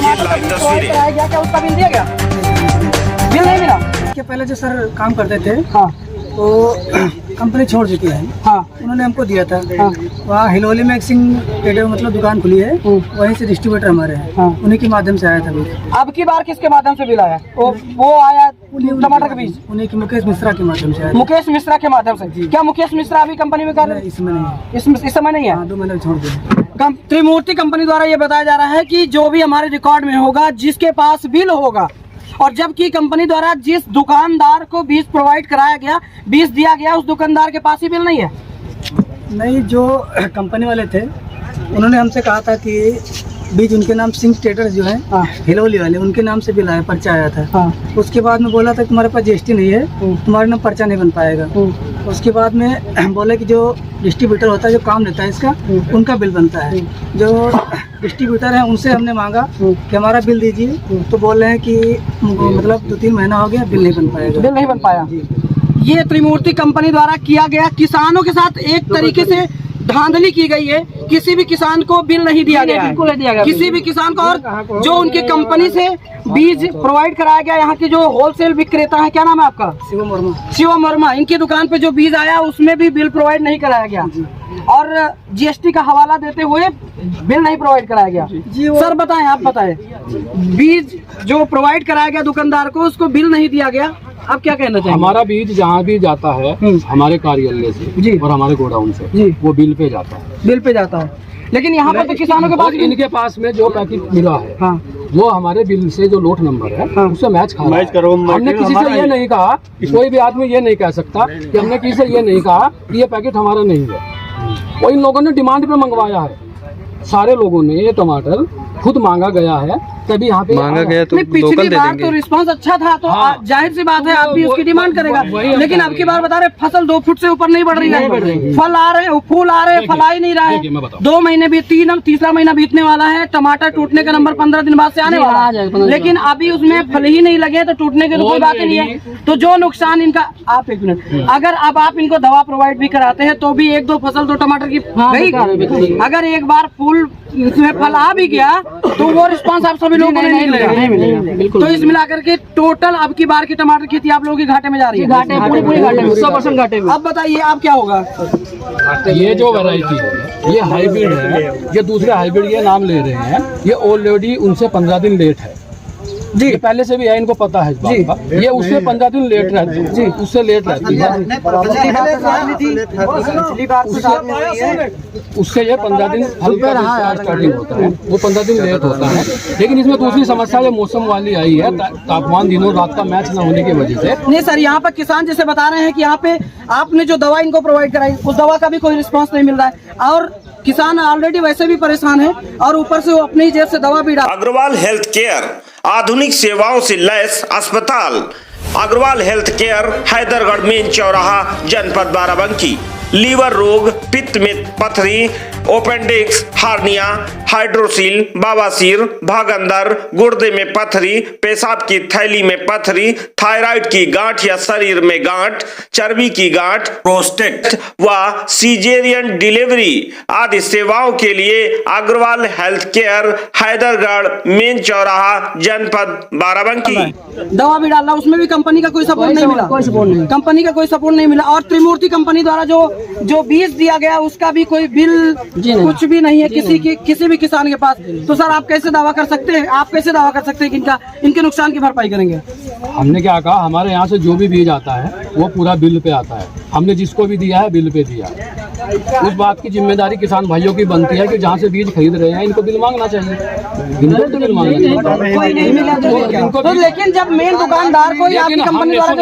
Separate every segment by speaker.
Speaker 1: टमाटर का बीज प्रोवाइड कराया गया, क्या उसका बिल दिया गया? बिल नहीं मिला।
Speaker 2: इसके पहले जो सर काम करते थे
Speaker 1: हाँ
Speaker 2: तो कंपनी छोड़ चुकी है,
Speaker 1: हाँ
Speaker 2: उन्होंने हमको दिया था।
Speaker 1: हाँ
Speaker 2: वहाँ हिलोली में एक सिंह ट्रेडर मतलब दुकान खुली है, वहीं से डिस्ट्रीब्यूटर हमारे हैं,
Speaker 1: हाँ।
Speaker 2: उन्हीं के माध्यम से आया था बीज।
Speaker 1: अब की बार किसके माध्यम से बिल आया? वो आया टमाटर का बीज
Speaker 2: उन्हीं की मुकेश मिश्रा के माध्यम से आया था।
Speaker 1: मुकेश मिश्रा के माध्यम से। क्या मुकेश मिश्रा अभी कंपनी में कर रहे हैं?
Speaker 2: इसमें नहीं है,
Speaker 1: इस समय नहीं है।
Speaker 2: हाँ 2 महीने छोड़ दिया।
Speaker 1: त्रिमूर्ति कंपनी द्वारा ये बताया जा रहा है कि जो भी हमारे रिकॉर्ड में होगा, जिसके पास बिल होगा, और जबकि कंपनी द्वारा जिस दुकानदार को बीज प्रोवाइड कराया गया, बीज दिया गया, उस दुकानदार के पास ही बिल नहीं है।
Speaker 2: नहीं, जो कंपनी वाले थे उन्होंने हमसे कहा था कि बीज उनके नाम सिंह ट्रेडर्स जो है
Speaker 1: हाँ।
Speaker 2: हिलोली वाले, उनके नाम से बिल आया, पर्चा आया था।
Speaker 1: हाँ।
Speaker 2: उसके बाद में बोला था तुम्हारे पास जीएसटी नहीं है, तुम्हारे नाम पर्चा नहीं बन पाएगा। उसके बाद में बोले कि जो डिस्ट्रीब्यूटर होता है, जो काम लेता है इसका, उनका बिल बनता है। जो डिस्ट्रीब्यूटर है उनसे हमने मांगा कि हमारा बिल दीजिए, तो बोल रहे हैं कि मतलब 2-3 महीना हो गया, बिल नहीं बन पाएगा।
Speaker 1: बिल नहीं बन पाया। ये त्रिमूर्ति कंपनी द्वारा किया गया, किसानों के साथ एक तरीके से धांधली की गई है। किसी भी किसान को बिल नहीं दिया गया, बिल्कुल नहीं दिया गया किसी भी किसान को। और जो उनकी कंपनी से बीज प्रोवाइड कराया गया, यहाँ के जो होलसेल विक्रेता है, क्या नाम है आपका? शिवम वर्मा। इनकी दुकान पे जो बीज आया उसमें भी बिल प्रोवाइड नहीं कराया गया, और जीएसटी का हवाला देते हुए बिल नहीं प्रोवाइड कराया गया। सर बताएं, आप बताएं, बीज जो प्रोवाइड कराया गया दुकानदार को, उसको बिल नहीं दिया गया, आप क्या कहना चाहेंगे?
Speaker 3: हमारा बीज जहाँ भी जाता है हमारे कार्यालय से
Speaker 1: जी
Speaker 3: और हमारे गोडाउन से
Speaker 1: जी,
Speaker 3: वो बिल पे जाता है।
Speaker 1: बिल पे जाता है, लेकिन यहाँ पर तो किसानों के पास
Speaker 3: इनके पास में जो पैकेट मिला है,
Speaker 1: हाँ,
Speaker 3: वो हमारे बिल से जो लोट नंबर है,
Speaker 1: हाँ,
Speaker 3: उससे मैच खा रहा है। हमने किसी से ये नहीं कहा, कोई भी आदमी ये नहीं कह सकता कि हमने किसी से ये नहीं कहा कि ये पैकेट हमारा नहीं है। वो इन लोगों ने डिमांड पे मंगवाया है। सारे लोगों ने ये टमाटर खुद मांगा गया है, तभी यहाँ पे
Speaker 4: मांगा गया तो
Speaker 1: पिछली बार तो रिस्पांस अच्छा था, तो जाहिर सी बात है आप भी उसकी डिमांड करेगा। लेकिन अब की बार बता रहे फसल 2 फुट से ऊपर नहीं बढ़ रही है, फल आ रहे हैं, फूल आ रहे हैं, फल आ ही नहीं रहा है। 2 महीने भी, तीसरा महीना बीतने वाला है, टमाटर टूटने का नंबर 15 दिन बाद से आने वाला है, लेकिन अभी उसमें फल ही नहीं लगे, तो टूटने की तो कोई बात ही नहीं है। तो जो नुकसान इनका, आप 1 मिनट, अगर अब आप इनको दवा प्रोवाइड भी कराते हैं तो भी 1-2 फसल तो टमाटर की गई। अगर एक बार फूल इसमें फल आ भी गया तो वो रिस्पांस आप सभी लोगों को नहीं मिलेगा। तो इस मिलाकर के टोटल अब की बार की टमाटर खेती आप लोगों की घाटे में जा रही है, पूरी घाटे में, 100% घाटे में। अब बताइए आप क्या होगा?
Speaker 3: ये जो वैरायटी है ये हाइब्रिड है, ये दूसरे हाइब्रिड ये नाम ले रहे हैं, ये ऑलरेडी उनसे 15 दिन लेट है जी। पहले से भी है, इनको पता है इस बात का। ये उससे 15 दिन लेट रहती है जी, उससे लेट रहती है, उससे ये 15 दिन हल्का स्टार्टिंग होता है, वो 15 दिन लेट होता है। लेकिन इसमें दूसरी समस्या ये मौसम वाली आई है, तापमान दिनों रात का मैच न होने की वजह से।
Speaker 1: नहीं सर, यहाँ पर किसान जैसे बता रहे हैं कि यहाँ पे आपने जो दवा इनको प्रोवाइड कराई, उस दवा का भी कोई रिस्पांस नहीं मिल रहा है, और किसान ऑलरेडी वैसे भी परेशान है, और ऊपर से वो अपनी ही जेब से दवा भी डाल।
Speaker 5: अग्रवाल हेल्थ केयर, आधुनिक सेवाओं से लैस अस्पताल। Agarwal health care, Haidergarh main चौराहा, जनपद बाराबंकी। लीवर रोग, पित्त में पथरी, ओपेंडिक्स, हार्निया, हाइड्रोसील, बवासीर, भागंदर, गुर्दे में पथरी, पेशाब की थैली में पथरी, थायराइड की गांठ या शरीर में गांठ, चर्बी की गांठ, प्रोस्टेट व सीजेरियन डिलीवरी आदि सेवाओं के लिए Agarwal health care, Haidergarh main चौराहा, जनपद बाराबंकी।
Speaker 1: दवा भी डालना, उसमें भी कंपनी का कोई सपोर्ट नहीं मिला, कोई सपोर्ट नहीं, कंपनी का कोई सपोर्ट नहीं मिला। और त्रिमूर्ति कंपनी द्वारा जो बीज दिया गया उसका भी कोई बिल कुछ भी नहीं है किसी भी किसान के पास। तो सर आप कैसे दावा कर सकते हैं, आप कैसे दावा कर सकते हैं कि इनके नुकसान की भरपाई करेंगे?
Speaker 3: हमने क्या कहा, हमारे यहाँ से जो भी बीज आता है वो पूरा बिल पे आता है। हमने जिसको भी दिया है बिल पे दिया। उस बात की जिम्मेदारी किसान भाइयों की बनती है कि जहाँ से बीज खरीद रहे हैं इनको बिल मांगना चाहिए। इनको तो बिल मांगना।
Speaker 1: लेकिन जब मेन दुकानदार को आपकी कंपनी द्वारा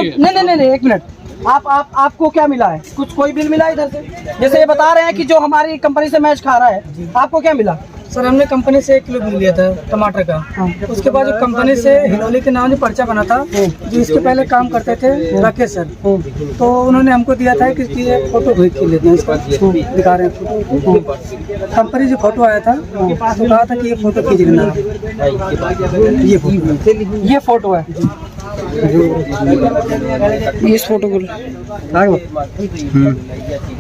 Speaker 1: नहीं 1 मिनट, आपको क्या मिला है? कुछ कोई बिल मिला इधर से? जैसे ये बता रहे हैं कि जो हमारी कंपनी से मैच खा रहा है, आपको क्या मिला?
Speaker 2: सर हमने कंपनी से 1 किलो बिल लिया था टमाटर का। उसके बाद जो कंपनी से हिलोली के नाम जो पर्चा बना था, जो इसके पहले काम करते थे राकेश सर, तो उन्होंने हमको दिया था कि ये फोटो खींच लेते हैं, इसका दिखा रहे हैं फोटो। कंपनी जो फोटो आया था तो कहा था कि ये फोटो खींच लेना,
Speaker 1: ये फोटो है, इस फोटो को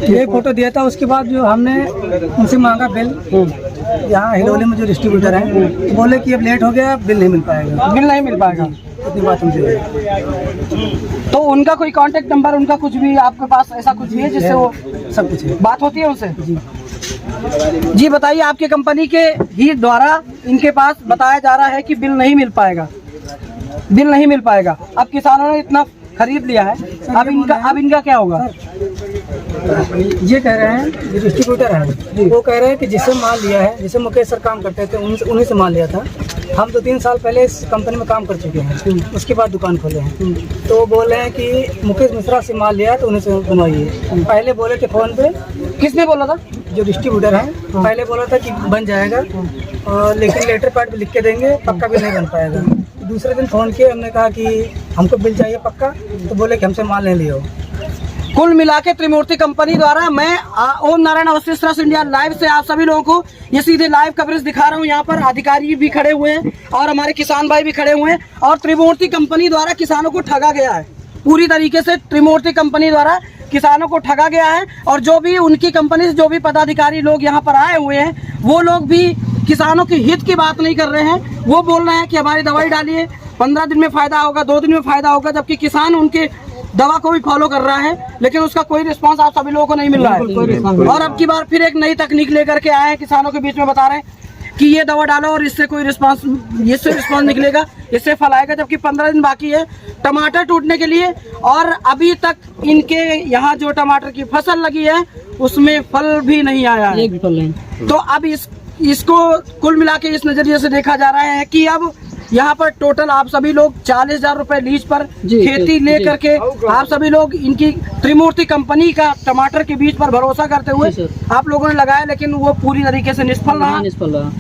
Speaker 2: ये फोटो दिया था। उसके बाद जो हमने उनसे मांगा बिल, यहाँ हिलोली में जो डिस्ट्रीब्यूटर है बोले कि अब लेट हो गया, बिल नहीं मिल पाएगा।
Speaker 1: बिल नहीं मिल पाएगा।
Speaker 2: इतनी बात मुझे।
Speaker 1: तो उनका कोई कांटेक्ट नंबर, उनका कुछ भी आपके पास ऐसा कुछ भी है जिससे वो
Speaker 2: सब कुछ है,
Speaker 1: बात होती है उनसे?
Speaker 2: जी
Speaker 1: जी बताइए, आपकी कंपनी के ही द्वारा इनके पास बताया जा रहा है कि बिल नहीं मिल पाएगा, बिल नहीं मिल पाएगा। अब किसानों ने इतना खरीद लिया है, अब इनका क्या होगा?
Speaker 2: ये कह रहे हैं, जो डिस्ट्रीब्यूटर है वो कह रहे हैं कि जिससे माल लिया है, जिससे मुकेश सर काम करते थे उन्हीं से माल लिया था। हम तो 3 साल पहले इस कंपनी में काम कर चुके हैं, उसके बाद दुकान खोले हैं। तो वो बोल रहे हैं कि मुकेश मिश्रा से माल लिया है तो उन्हीं से बनवाइए। पहले बोले थे फ़ोन पे,
Speaker 1: किसने बोला था?
Speaker 2: जो डिस्ट्रीब्यूटर है पहले बोला था कि बन जाएगा, और लेकिन लेटर पैड पे लिख के देंगे, पक्का बिल नहीं बन पाएगा। दूसरे दिन फ़ोन किया, हमने कहा कि हमको बिल चाहिए पक्का, तो बोले कि हमसे माल नहीं लियो।
Speaker 1: कुल मिला के त्रिमूर्ति कंपनी द्वारा मैं Om Narayan Awasthi trust India live से आप सभी लोगों को ये सीधे लाइव कवरेज दिखा रहा हूँ। यहाँ पर अधिकारी भी खड़े हुए हैं और हमारे किसान भाई भी खड़े हुए हैं, और त्रिमूर्ति कंपनी द्वारा किसानों को ठगा गया है पूरी तरीके से। त्रिमूर्ति कंपनी द्वारा किसानों को ठगा गया है, और जो भी उनकी कंपनी से जो भी पदाधिकारी लोग यहाँ पर आए हुए हैं वो लोग भी किसानों के हित की बात नहीं कर रहे हैं। वो बोल रहे हैं कि हमारी दवाई डालिए, 15 दिन में फायदा होगा, 2 दिन में फायदा होगा, जबकि किसान उनके दवा को भी फॉलो कर रहा है, लेकिन उसका कोई रिस्पांस आप सभी लोगों को नहीं मिल रहा है। और अब की बार फिर एक नई तकनीक लेकर के आए हैं, किसानों के बीच में बता रहे हैं कि ये दवा डालो और इससे कोई रिस्पांस, इससे रिस्पांस निकलेगा, इससे फल आएगा, जबकि 15 दिन बाकी है टमाटर टूटने के लिए। और अभी तक इनके यहाँ जो टमाटर की फसल लगी है उसमें फल भी नहीं आया है, एक भी फल नहीं। तो अब इसको कुल मिला के इस नजरिए से देखा जा रहा है कि अब यहाँ पर टोटल आप सभी लोग 40,000 रुपए लीज पर खेती ले करके आप सभी लोग इनकी त्रिमूर्ति कंपनी का टमाटर के बीज पर भरोसा करते हुए आप लोगों ने लगाया, लेकिन वो पूरी तरीके से निष्फल रहा।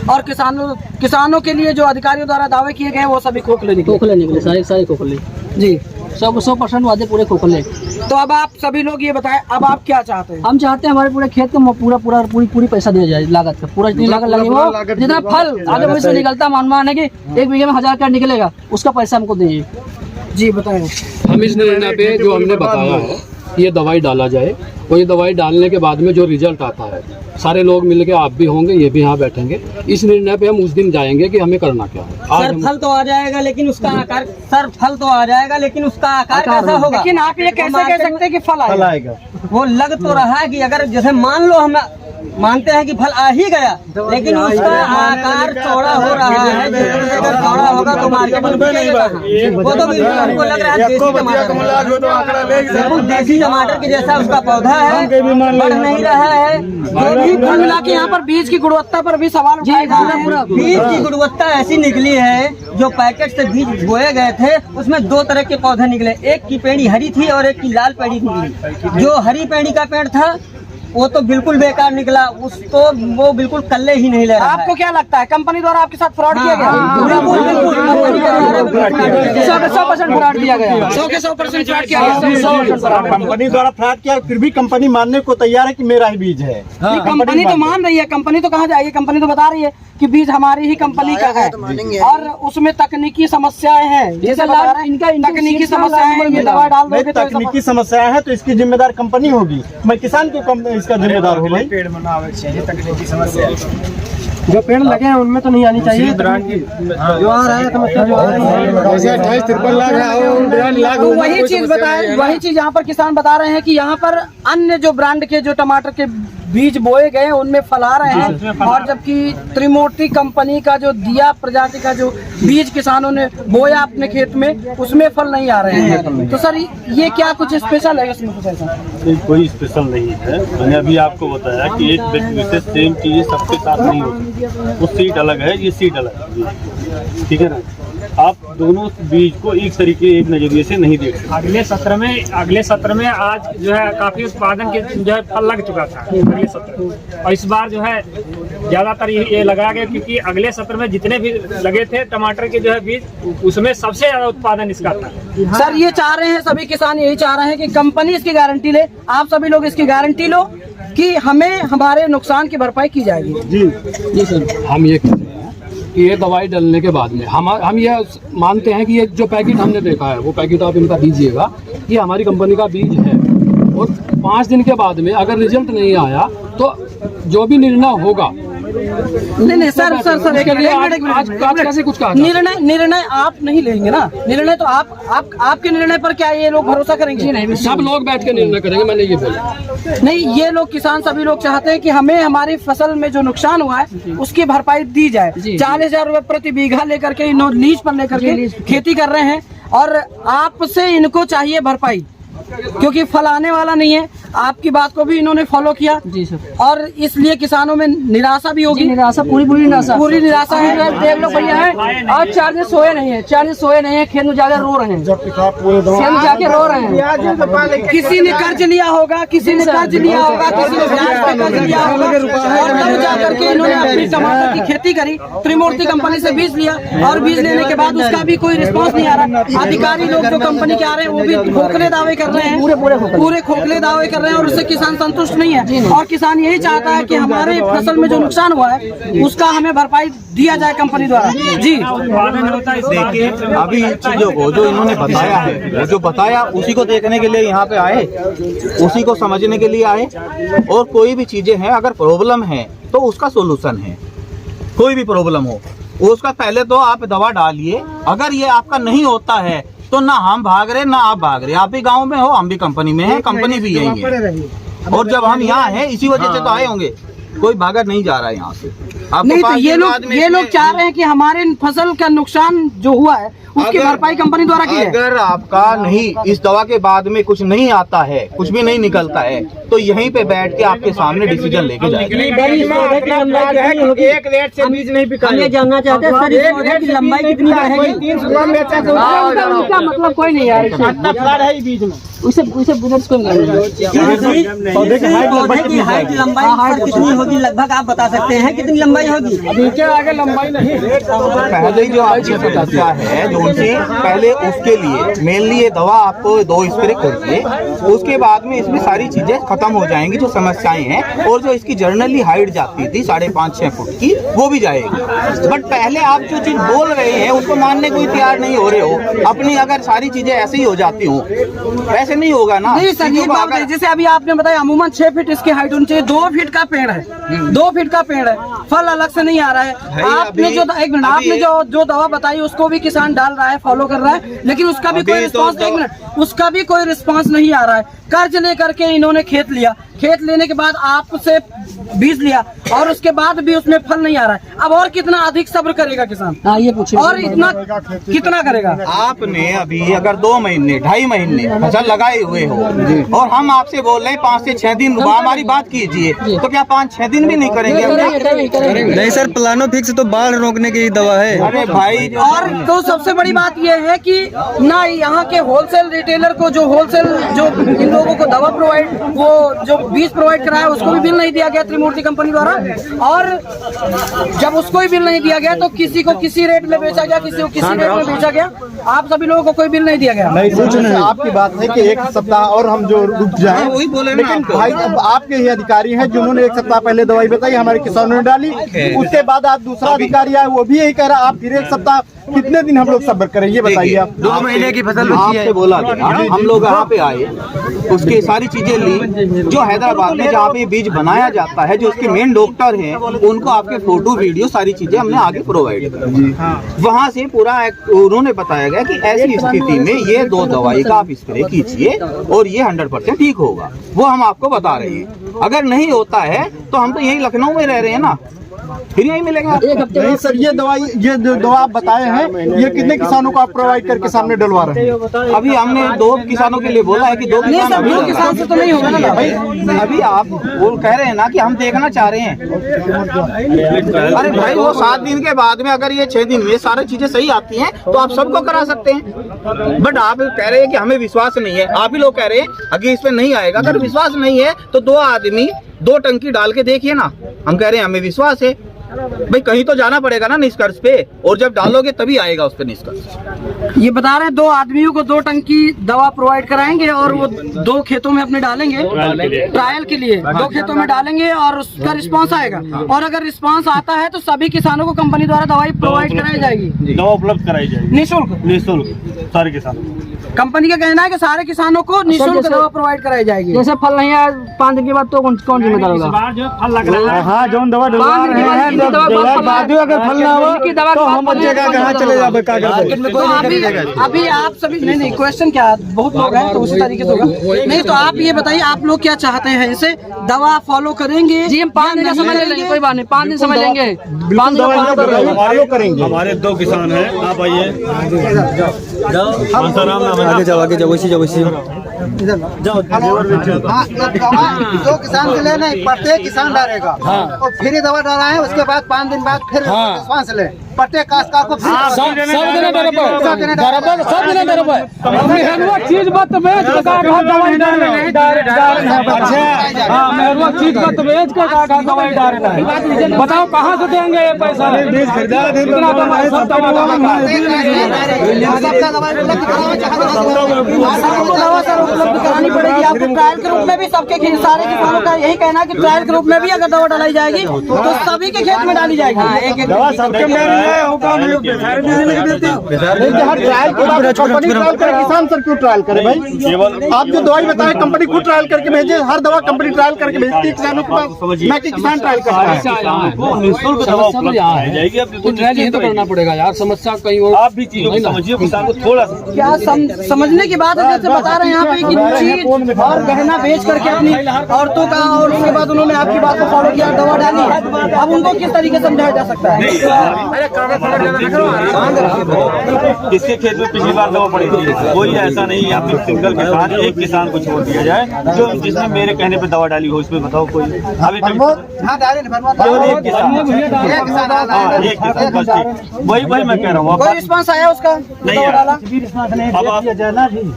Speaker 1: और किसानों के लिए जो अधिकारियों द्वारा दावे किए गए वो सभी खोखले निकले, सारे खोखले जी, 100% वादे पूरे खोखले। तो अब आप सभी लोग ये बताएं, अब आप क्या चाहते हैं?
Speaker 4: हम चाहते हैं हमारे पूरे खेत का पूरी पैसा दिया जाए, लागत का पूरा जितनी लागत लगी वो, जितना फल आगे भविष्य में निकलता, मान है कि 1 बीघे में 1000 का निकलेगा, उसका पैसा हमको दीजिए।
Speaker 1: जी बताएं।
Speaker 3: हम इस निर्णय पे जो हमने बताया है ये दवाई डाला जाए, और ये दवाई डालने के बाद में जो रिजल्ट आता है सारे लोग मिलके, आप भी होंगे, ये भी यहाँ बैठेंगे, इस निर्णय पे हम उस दिन जाएंगे कि हमें करना क्या है।
Speaker 4: सर फल तो आ जाएगा लेकिन उसका आकार, कैसा होगा?
Speaker 1: लेकिन आप ये कैसे कह सकते हैं कि फल आएगा?
Speaker 4: वो लग तो रहा है कि अगर जैसे मान लो हम मानते हैं कि फल आ ही गया, लेकिन उसका आकार चौड़ा हो रहा है, अगर चौड़ा होगा तो मार्केट में बिकेगा। वो तो बिल्कुल हमको लग रहा है देसी टमाटर की जैसा उसका पौधा है, बढ़ नहीं रहा है।
Speaker 1: कुल मिला के यहाँ पर बीज की गुणवत्ता पर भी सवाल उठाए जा रहे हैं।
Speaker 4: बीज की गुणवत्ता ऐसी निकली है, जो पैकेट से बीज बोए गए थे उसमें 2 तरह के पौधे निकले, एक की पेड़ी हरी थी और एक की लाल पेड़ी निकली। जो हरी पेड़ी का पेड़ था वो तो बिल्कुल बेकार निकला, वो बिल्कुल कल्ले ही नहीं ले रहा।
Speaker 1: आपको क्या लगता है कंपनी द्वारा आपके साथ फ्रॉड किया गया?
Speaker 4: बिल्कुल
Speaker 1: 100% फ्रॉड किया गया, 100 के 100% फ्रॉड किया गया।
Speaker 6: कंपनी द्वारा फ्रॉड किया, फिर भी कंपनी मानने को तैयार है कि मेरा ही बीज है।
Speaker 1: कंपनी तो मान रही है, कंपनी तो कहाँ जाएगी, कंपनी तो बता रही है कि बीज हमारी ही कंपनी का है, और उसमें तकनीकी समस्याएं हैं, जैसे इनका तकनीकी समस्याएं हैं, ये दवा डाल दोगे तो
Speaker 6: तकनीकी समस्या है तो इसकी जिम्मेदार कंपनी होगी, मैं किसान क्यों इसका जिम्मेदार हूँ भाई?
Speaker 2: पेड़ में ना आवे चाहिए, तकनीकी समस्या है।
Speaker 1: जो पेड़ लगे हैं उनमें तो नहीं आनी चाहिए, जो आ रहा है
Speaker 6: जैसे 28-53 लाख
Speaker 1: तो वही चीज बताए, वही चीज यहाँ पर किसान बता रहे हैं कि यहाँ पर अन्य जो ब्रांड के जो टमाटर के बीज बोए गए उनमें फल आ रहे हैं, और जबकि त्रिमूर्ति कंपनी का जो दिया प्रजाति का जो बीज किसानों ने बोया अपने खेत में उसमें फल नहीं आ रहे हैं। तो सर ये क्या कुछ स्पेशल है इसमें? कुछ ऐसा
Speaker 7: कोई स्पेशल नहीं है, मैंने अभी आपको बताया कि एक व्यक्ति विशेष सेम चीज़ सबके साथ नहीं हो सकती, वो सीट अलग है, ये सीट अलग है, ठीक है ना। आप दोनों बीज को एक तरीके, एक नजरिए से नहीं देख सकते।
Speaker 8: अगले सत्र में आज जो है काफी उत्पादन के जो है फल लग चुका था अगले सत्र, और इस बार जो है ज्यादातर ये लगाया गया क्योंकि अगले सत्र में जितने भी लगे थे टमाटर के जो है बीज, उसमें सबसे ज्यादा उत्पादन इसका था।
Speaker 1: सर ये चाह रहे हैं, सभी किसान यही चाह रहे हैं कि कंपनी इसकी गारंटी ले, आप सभी लोग इसकी गारंटी लो कि हमें हमारे नुकसान की भरपाई की जाएगी।
Speaker 3: जी सर, हम ये कहते हैं कि ये दवाई डालने के बाद में हम ये मानते हैं कि ये जो पैकेट हमने देखा है वो पैकेट आप इनका दीजिएगा, ये हमारी कंपनी का बीज है, और 5 दिन के बाद में अगर रिजल्ट नहीं आया तो जो भी निर्णय होगा
Speaker 1: नहीं सर सर सर
Speaker 3: इसके लिए आज कैसे कुछ कहा?
Speaker 1: निर्णय आप नहीं लेंगे ना, निर्णय तो आपके निर्णय पर क्या ये लोग भरोसा करेंगे? नहीं,
Speaker 3: सब लोग बैठ के निर्णय करेंगे, मैंने ये बोला
Speaker 1: नहीं। ये लोग किसान सभी लोग चाहते हैं कि हमें हमारी फसल में जो नुकसान हुआ है उसकी भरपाई दी जाए। 40,000 रुपए प्रति बीघा लेकर के लीज पर लेकर के खेती कर रहे हैं और आपसे इनको चाहिए भरपाई, क्योंकि फल आने वाला नहीं है। आपकी बात को भी इन्होंने फॉलो किया
Speaker 3: जी सर,
Speaker 1: और इसलिए किसानों में निराशा भी होगी।
Speaker 3: निराशा पूरी निराशा
Speaker 1: है।
Speaker 3: देख लो भैया है, आज 4 दिन सोए नहीं है, 4 दिन सोए नहीं है, खेत में जाकर रो रहे हैं, खेत में जाके रो रहे हैं।
Speaker 1: किसी ने कर्ज लिया होगा, किसी ने ब्याज पे कर्ज लिया होगा और तब जाकर के इन्होंने अपनी टमाटर की खेती करी। त्रिमूर्ति कंपनी से बीज लिया और बीज लेने के बाद उसका भी कोई रिस्पॉन्स नहीं आ रहा। अधिकारी लोग जो कंपनी के आ रहे हैं वो भी खोखले दावे कर रहे हैं, पूरे खोखले दावे कर रहे हैं और उससे किसान संतुष्ट नहीं है। और किसान यही चाहता है कि हमारे फसल में जो नुकसान हुआ है उसका हमें भरपाई दिया जाए कंपनी द्वारा। जी
Speaker 9: देखिए, अभी इन चीजों को जो इन्होंने बताया है, वो जो बताया उसी को देखने के लिए यहाँ पे आए, उसी को समझने के लिए आए। और कोई भी चीजें हैं, अगर प्रॉब्लम है तो उसका सोल्यूशन है। कोई भी प्रॉब्लम हो उसका पहले तो आप दवा डालिए। अगर ये आपका नहीं होता है तो ना हम भाग रहे ना आप भाग रहे। आप भी गांव में हो, हम भी कंपनी में हैं, कंपनी भी यही है। और जब हम यहाँ हैं इसी वजह से तो आए होंगे, कोई भागा नहीं जा रहा है यहाँ से।
Speaker 1: नहीं तो ये लोग चाह रहे हैं कि हमारे फसल का नुकसान जो हुआ है उसकी भरपाई कंपनी द्वारा की है।
Speaker 9: अगर आपका नहीं, इस दवा के बाद में कुछ नहीं आता है, कुछ भी नहीं निकलता है, तो यहीं पे बैठ के आपके सामने डिसीजन लेके जाएंगे।
Speaker 6: एक रेट से बीज नहीं बिका।
Speaker 4: हम ये जानना चाहते हैं सर, इस पौधे की लंबाई कितनी रहेगी?
Speaker 3: उनका मतलब कोई नहीं यार,
Speaker 6: बीज में
Speaker 3: उसे बुजुर्ग को
Speaker 4: पौधे की हाइट लंबाई कितनी होगी लगभग आप बता सकते हैं? कितनी लंबाई होगी?
Speaker 3: नीचे आगे लंबाई नहीं,
Speaker 9: पहले जो आपकी समस्या है जो उनसे पहले, उसके लिए मेनली ये दवा आपको 2 स्प्रे करिए। उसके बाद में इसमें सारी चीजें खत्म हो जाएंगी जो समस्याएं हैं। और जो इसकी जर्नली हाइट जाती थी 5.5-6 फुट की, वो भी जाएगी। बट पहले आप जो चीज बोल रहे हैं उसको मानने को तैयार नहीं हो रहे हो। अपनी अगर सारी चीजें ऐसे ही हो जाती हो, ऐसे नहीं होगा ना।
Speaker 1: नहीं सर, ये बात है जैसे अभी आपने बताया अमूमन 6 फीट इसकी हाइट होनी चाहिए। 2 फीट का पेड़ है, 2 फीट का पेड़ है, फल अलग से नहीं आ रहा है। आपने जो एक मिनट, आपने जो दवा बताई उसको भी किसान डाल रहा है, फॉलो कर रहा है, लेकिन उसका भी कोई रिस्पांस, एक मिनट, उसका भी कोई रिस्पांस नहीं आ रहा है। कर्ज लेकर के इन्होंने खेत लिया, खेत लेने के बाद आपसे बीज लिया और उसके बाद भी उसमें फल नहीं आ रहा है। अब और कितना अधिक सब्र करेगा किसान?
Speaker 3: ये पूछिए,
Speaker 1: और इतना कितना करेगा?
Speaker 9: आपने अभी अगर 2 महीने 2.5 महीने फसल लगाए हुए हो और हम आपसे बोल रहे हैं 5 से 6 दिन हमारी बात कीजिए, तो क्या 5-6 दिन भी नहीं करेंगे?
Speaker 6: नहीं सर, प्लानो फिक्स तो बाढ़ रोकने की दवा है।
Speaker 9: अरे भाई,
Speaker 1: और तो सबसे बड़ी बात यह है कि ना यहाँ के होलसेल रिटेलर को, जो होलसेल जो इन लोगों को दवा प्रोवाइड, वो जो बीज प्रोवाइड कराया उसको भी बिल नहीं दिया गया त्रिमूर्ति कंपनी द्वारा। और जब उसको भी बिल नहीं दिया गया तो किसी को किसी रेट में बेचा गया, किसी को किसी रेट में बेचा गया। आप सभी लोगों को कोई बिल नहीं दिया गया।
Speaker 6: नहीं, कुछ नहीं। आपकी बात है कि 1 सप्ताह और हम जो रुक जाएं,
Speaker 9: वही बोले ना।
Speaker 6: लेकिन भाई अब आपके ही अधिकारी हैं जिन्होंने 1 सप्ताह पहले दवाई बताई, हमारे किसानों ने डाली। उसके बाद आप दूसरा अधिकारी आए, वो भी यही कह रहा। आप फिर 1 सप्ताह, कितने दिन हम लोग सब्र करें ये बताइए आप?
Speaker 9: 2 महीने की फसल आपसे बोला गया, हम लोग यहाँ पे आए, उसकी सारी चीजें ली। जो हैदराबाद में जहाँ पे बीज बनाया जाता है, जो उसके मेन डॉक्टर हैं, उनको आपके फोटो वीडियो सारी चीजें हमने आगे प्रोवाइड कर। वहाँ से पूरा उन्होंने बताया गया कि ऐसी स्थिति में ये 2 दवाई का आप स्प्रे कीजिए और ये 100% ठीक होगा। वो हम आपको बता रहे हैं। अगर नहीं होता है तो हम तो यही लखनऊ में रह रहे हैं ना, फिर यही मिलेगा।
Speaker 6: नहीं सर, ये दवाई, ये जो दवा आप बताए हैं, ये कितने किसानों को आप प्रोवाइड करके सामने डलवा रहे हैं?
Speaker 9: अभी हमने 2 किसानों के लिए बोला है कि 2
Speaker 1: किसान से तो नहीं होगा ना भाई।
Speaker 9: अभी आप वो कह रहे हैं ना कि हम देखना चाह रहे हैं। अरे भाई, वो 7 दिन के बाद में अगर ये 6 दिन में सारी चीजें सही आती हैं तो आप सबको करा सकते हैं। बट आप कह रहे हैं कि हमें विश्वास नहीं है। आप ही लोग कह रहे हैं अगर इस पे नहीं आएगा। अगर विश्वास नहीं है तो 2 आदमी 2 टंकी डाल के देखिए ना। हम कह रहे हैं हमें विश्वास है। भाई कहीं तो जाना पड़ेगा ना निष्कर्ष पे, और जब डालोगे तभी आएगा उस पे निष्कर्ष।
Speaker 1: ये बता रहे हैं 2 आदमियों को 2 टंकी दवा प्रोवाइड कराएंगे और वो 2 खेतों में अपने डालेंगे, ट्रायल के लिए 2 खेतों में डालेंगे और उसका रिस्पांस आएगा। और अगर रिस्पांस आता है तो सभी किसानों को कंपनी द्वारा दवाई प्रोवाइड कराई जाएगी,
Speaker 7: दवा उपलब्ध कराई जाएगी
Speaker 1: निःशुल्क
Speaker 7: निःशुल्क सारे किसानों।
Speaker 1: कंपनी का कहना है कि सारे किसानों को निःशुल्क दवा प्रोवाइड कराई जाएगी।
Speaker 3: जैसे फल नहीं आया 5 दिन के बाद तो कौन जिम्मेदार
Speaker 8: इस
Speaker 3: होगा?
Speaker 8: बार जो फल लग रहा है,
Speaker 6: हाँ जो दवा
Speaker 3: अगर फल ना हो
Speaker 6: तो हम बच्चेगा कहाँ चले जाए
Speaker 1: तो अभी आप सभी नहीं क्वेश्चन क्या, बहुत लोग हैं तो उसी तरीके से होगा। नहीं तो आप ये बताइए, आप लोग क्या चाहते हैं, इसे दवा फॉलो करेंगे
Speaker 3: जी? हम 5 दिन का समय ले लेंगे, कोई बात नहीं, 5 दिन समय लेंगे, 5 दिन
Speaker 6: फॉलो करेंगे।
Speaker 7: हमारे 2 किसान हैं, आप आइए।
Speaker 9: आगे जाओ
Speaker 6: हाँ, दवा 2 किसान के लिए नहीं, प्रत्येक किसान डालेगा और फ्री दवा डाला है। उसके बाद 5 दिन बाद फिर रिस्पांस ले, प्रत्येक काश्तकार को
Speaker 3: सब देना बराबर। चीज मत बेच के दवाई दवाई डालना है। बताओ कहाँ से देंगे ये पैसा?
Speaker 1: उपलब्ध करानी पड़ेगी आपको। ट्रायल के रूप में भी सबके सारे किसानों का यही कहना है कि ट्रायल के रूप में भी अगर दवा डालाई जाएगी तो सभी के खेत में डाली जाएगी।
Speaker 6: दवा सबके किसान सर क्यों ट्रायल करे भाई? आप जो दवाई बताए कंपनी खुद ट्रायल करके भेजे, हर दवा कंपनी ट्रायल करके भेजती है किसानों के पास, मैं कि किसान ट्रायल करता है।
Speaker 7: निःशुल्क दवा उपलब्ध कराई जाएगी। अब
Speaker 3: तो करना पड़ेगा यार, समस्या कहीं और
Speaker 7: आप भी चीजों को समझिए, किसान को थोड़ा सा
Speaker 1: क्या समझने की बात है। जैसे बता रहे हैं यहाँ पे कि चीज और गहना बेच करके अपनी औरतों का, और उसके बाद उन्होंने आपकी बात को फॉलो किया, दवा डाली। अब उनको किस तरीके से समझाया जा सकता है?
Speaker 7: किसके खेत में पिछली बार दवा पड़ी थी? कोई ऐसा नहीं है आप सिंगल किसान, एक किसान को छोड़ दिया जाए जो जिसने मेरे कहने पे दवा डाली हो, इसमें बताओ कोई अभी तक केवल एक किसान। हाँ, एक किसान बस, ठीक। वही मैं कह रहा हूँ।
Speaker 1: कोई रिस्पांस आया उसका?
Speaker 7: नहीं आया। अब आप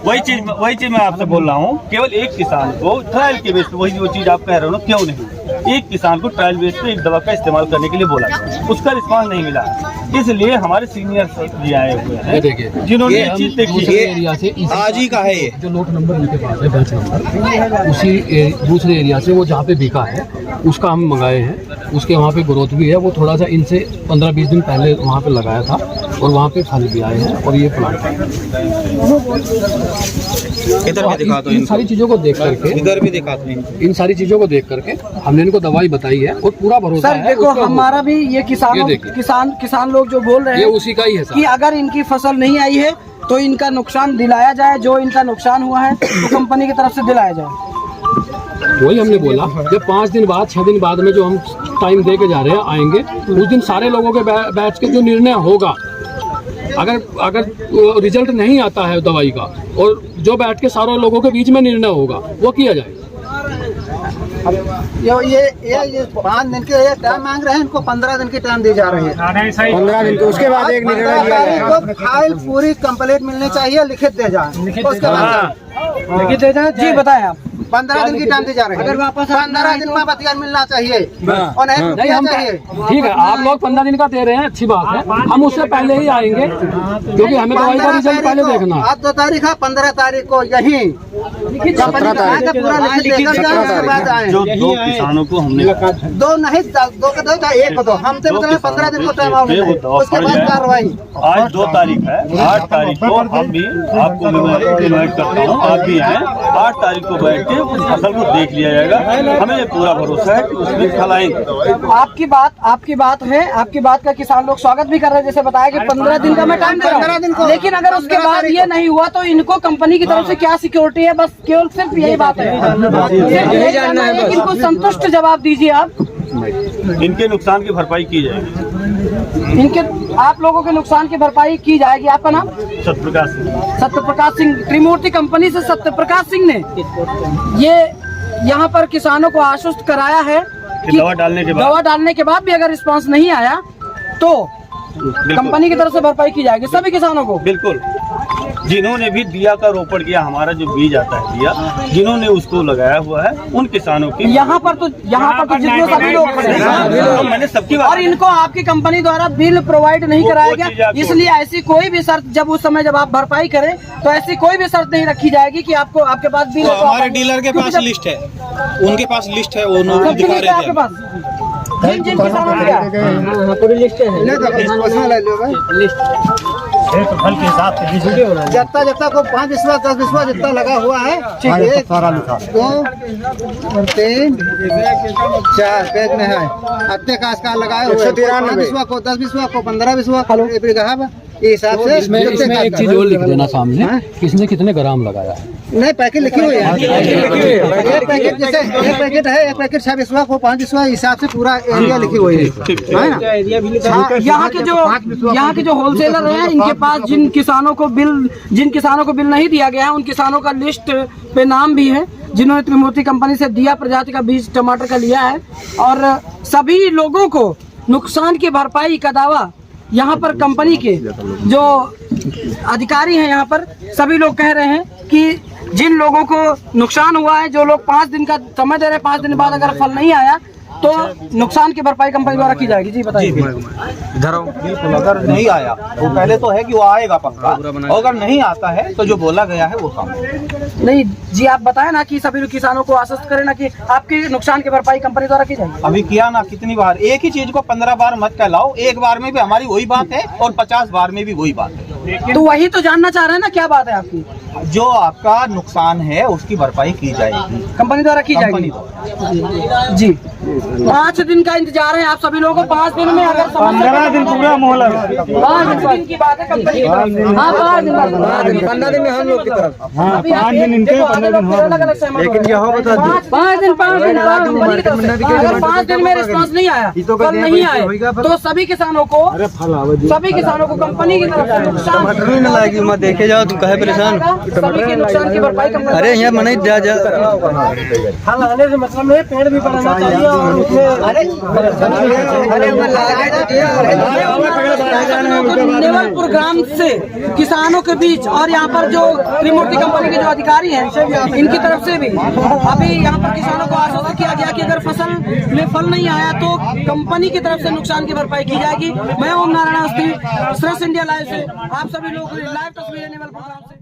Speaker 7: वही चीज मैं आपसे बोल रहा हूँ, केवल एक किसान को ट्रायल के बेस पे, वही जो चीज आप कह रहे हो ना, क्यों नहीं एक किसान को ट्रायल बेस पे एक दवा का इस्तेमाल करने के लिए बोला, उसका रिस्पांस नहीं मिला। इसलिए हमारे सीनियर भी आए हुए हैं जिन्होंने ये चीज देखी
Speaker 3: एरिया से
Speaker 9: आज ही का है ये
Speaker 3: जो लोट नंबर उनके पास है, बैच नंबर, उसी दूसरे एरिया से वो जहाँ पे बिका है उसका हम मंगाए हैं। उसके वहाँ पे ग्रोथ भी है, वो थोड़ा सा इनसे 15-20 दिन पहले वहाँ पे लगाया था और वहाँ पे फल भी आए हैं और ये प्लांट है।
Speaker 9: इधर भी दिखा दो,
Speaker 3: इन सारी चीज़ों को देख करके,
Speaker 9: इधर भी दिखाते हैं।
Speaker 3: इन सारी चीज़ों को देख करके हमने इनको दवाई बताई है और पूरा भरोसा
Speaker 1: सर
Speaker 3: है।
Speaker 1: देखो, हमारा भी ये किसान लोग जो बोल रहे
Speaker 3: ये
Speaker 1: हैं
Speaker 3: उसी का ही है
Speaker 1: कि अगर इनकी फसल नहीं आई है तो इनका नुकसान दिलाया जाए, जो इनका नुकसान हुआ है तो कंपनी की तरफ से दिलाया जाए।
Speaker 3: वही हमने बोला, जब 5 दिन बाद 6 दिन बाद में जो हम टाइम दे के जा रहे हैं आएंगे, उस दिन सारे लोगों के बैच के जो निर्णय होगा, अगर रिजल्ट नहीं आता है दवाई का, और जो बैठ के सारे लोगों के बीच में निर्णय होगा वो किया जाएगा।
Speaker 6: ये 5 दिन के टाइम मांग रहे हैं, इनको 15 दिन की टाइम दी जा रही है। 15 दिन के, उसके बाद एक निर्णय लिया जाएगा। फाइल पूरी कंप्लीट मिलनी चाहिए, लिखित दे जाए, उसके बाद
Speaker 1: लिखित दे जाए। जी बताएं आप।
Speaker 6: 15 दिन की टाइम दी जा रही है। अगर वापस 15 दिन में बतिया मिलना चाहिए और नहीं
Speaker 3: हम
Speaker 6: चाहिए।
Speaker 3: ठीक है, आप लोग 15 दिन का दे रहे हैं, अच्छी बात है, हम उससे पहले ही आएंगे क्योंकि हमें दवाई का रिजल्ट पहले देखना है।
Speaker 6: आज 2 तारीख है, 15 तारीख को यही 17 तारीख पूरा लिखित देकर जाए, उसके बाद आए।
Speaker 7: जो 2 किसानों को हमने
Speaker 6: 2 नहीं, 2 का 2 1 को 2 हमसे मतलब 15 दिन को टाइम आउट, उसके बाद कार्रवाई।
Speaker 7: आज 2 तारीख है, 8 तारीख को हम भी आपको इन्वाइट करता हूँ, आप भी आए। 8 तारीख को बैठ के उस फसल को देख लिया जाएगा। हमें ये पूरा भरोसा है कि उसमें फल आएंगे।
Speaker 1: आपकी बात है, आपकी बात का किसान लोग स्वागत भी कर रहे हैं। जैसे बताया कि 15 दिन का मैं टाइम दे रहा हूं, लेकिन अगर उसके बाद ये नहीं हुआ तो इनको कंपनी की तरफ से क्या सिक्योरिटी है? बस केवल सिर्फ यही बात है, यही जानना है कि इनको संतुष्ट जवाब दीजिए आप।
Speaker 7: इनके नुकसान की भरपाई की जाएगी।
Speaker 1: इनके आप लोगों के नुकसान की भरपाई की जाएगी। आपका नाम?
Speaker 7: सत्यप्रकाश
Speaker 1: सिंह। त्रिमूर्ति कंपनी से सत्यप्रकाश सिंह ने ये यहाँ पर किसानों को आश्वस्त कराया है कि
Speaker 7: दवा डालने के बाद
Speaker 1: भी अगर रिस्पांस नहीं आया तो कंपनी की तरफ से भरपाई की जाएगी सभी किसानों को।
Speaker 7: बिल्कुल, जिन्होंने भी दिया का रोपण किया, हमारा जो बीज आता है दिया, जिन्होंने उसको लगाया हुआ है, उन किसानों की
Speaker 1: यहाँ पर तो जितने सभी लोग खड़े हैं,
Speaker 7: मैंने सबकी
Speaker 1: और इनको आपकी कंपनी द्वारा बिल प्रोवाइड नहीं कराया गया, इसलिए ऐसी कोई भी शर्त जब आप भरपाई करें तो ऐसी कोई भी शर्त नहीं रखी जाएगी कि आपको आपके पास बिल।
Speaker 9: हमारे डीलर के पास लिस्ट है, उनके पास लिस्ट है, वो दिखा रहे थे
Speaker 1: आपके पास जिन किसानों को पूरी लिस्ट है।
Speaker 7: तो फल के हिसाब से
Speaker 6: जितना जितना को 5 बिस्वा 10 बिस्वा जितना लगा हुआ है, एक सारा लिखा 2 3 4 पेज में है। अत्ते का इसका लगाए हुए 5 बिस्वा को 10 बिस्वा को 15 बिस्वा को ये हिसाब से।
Speaker 3: इसमें एक चीज और लिख देना सामने, किसने कितने ग्राम लगाया है।
Speaker 6: नहीं, पैकेट लिखी हुई है। एक पैकेट जैसे एक पैकेट है, एक पैकेट 6 बिस्वा को 5 बिस्वा हिसाब से पूरा एरिया लिखी हुई है ना।
Speaker 1: यहाँ के जो होलसेलर हैं, इनके पास जिन किसानों को बिल नहीं दिया गया है, उन किसानों का लिस्ट पे नाम भी है, जिन्होंने त्रिमूर्ति कंपनी से दिया प्रजाति का बीज टमाटर का लिया है। और सभी लोगों को नुकसान की भरपाई का दावा यहाँ पर कंपनी के जो अधिकारी हैं, यहाँ पर सभी लोग कह रहे हैं कि जिन लोगों को नुकसान हुआ है, जो लोग 5 दिन का समय दे रहे हैं, 5 दिन बाद अगर फल नहीं आया तो नुकसान की भरपाई कंपनी द्वारा की जाएगी। जी बताइए।
Speaker 9: बिल्कुल, अगर नहीं आया तो पहले तो है कि वो आएगा पक्का, और अगर नहीं आता है तो जो बोला गया है वो सामने।
Speaker 1: नहीं जी, आप बताएं ना कि सभी किसानों को आश्वस्त करें ना कि आपकी नुकसान की भरपाई कंपनी द्वारा की जाएगी।
Speaker 9: अभी किया ना, कितनी बार एक ही चीज को 15 बार मत कहलाओ, एक बार में भी हमारी वही बात है और 50 बार में भी वही बात है।
Speaker 1: तो वही तो जानना चाह रहे हैं ना, क्या बात है आपकी।
Speaker 9: जो आपका नुकसान है उसकी भरपाई की जाएगी,
Speaker 1: कंपनी द्वारा की जाएगी। जी 5 दिन का इंतजार है आप सभी लोगों को। 5 दिन में अगर
Speaker 7: 15 दिन पूरा मोहलत,
Speaker 1: 5 दिन की बात है कंपनी की तरफ। हाँ 5 दिन 15 दिन में हम लोग की तरफ।
Speaker 7: हाँ 5 दिन इनके 15 दिन
Speaker 1: अलग अलग सहमत। लेकिन यहाँ बता दो 5 दिन कंपनी की तरफ से। अगर 5 दिन में रिस्पॉन्स नहीं आया, कल नहीं आए, तो सभी किसानों को कंपनी की तरफ से नुकसान
Speaker 4: देखे जाओ तुम कहे परेशान।
Speaker 1: सभी के नुकसान की भरपाई कंपनी।
Speaker 4: अरे यहाँ मना जा
Speaker 2: फल आने से मतलब में पेड़ भी बढ़ना चाहिए और
Speaker 1: नेवलपुर ग्राम से किसानों के बीच और यहाँ पर जो त्रिमूर्ति कंपनी के जो अधिकारी हैं, इनकी तरफ से भी अभी यहाँ पर किसानों को आश्वस्त किया गया कि अगर फसल में फल नहीं आया तो कंपनी की तरफ से नुकसान की भरपाई की जाएगी। मैं ओम नारायण अवस्थी, श्रेष्ठ इंडिया लाइव से आप सभी लोग लाइव तस्वीरें नेवलपुर ग्राम से।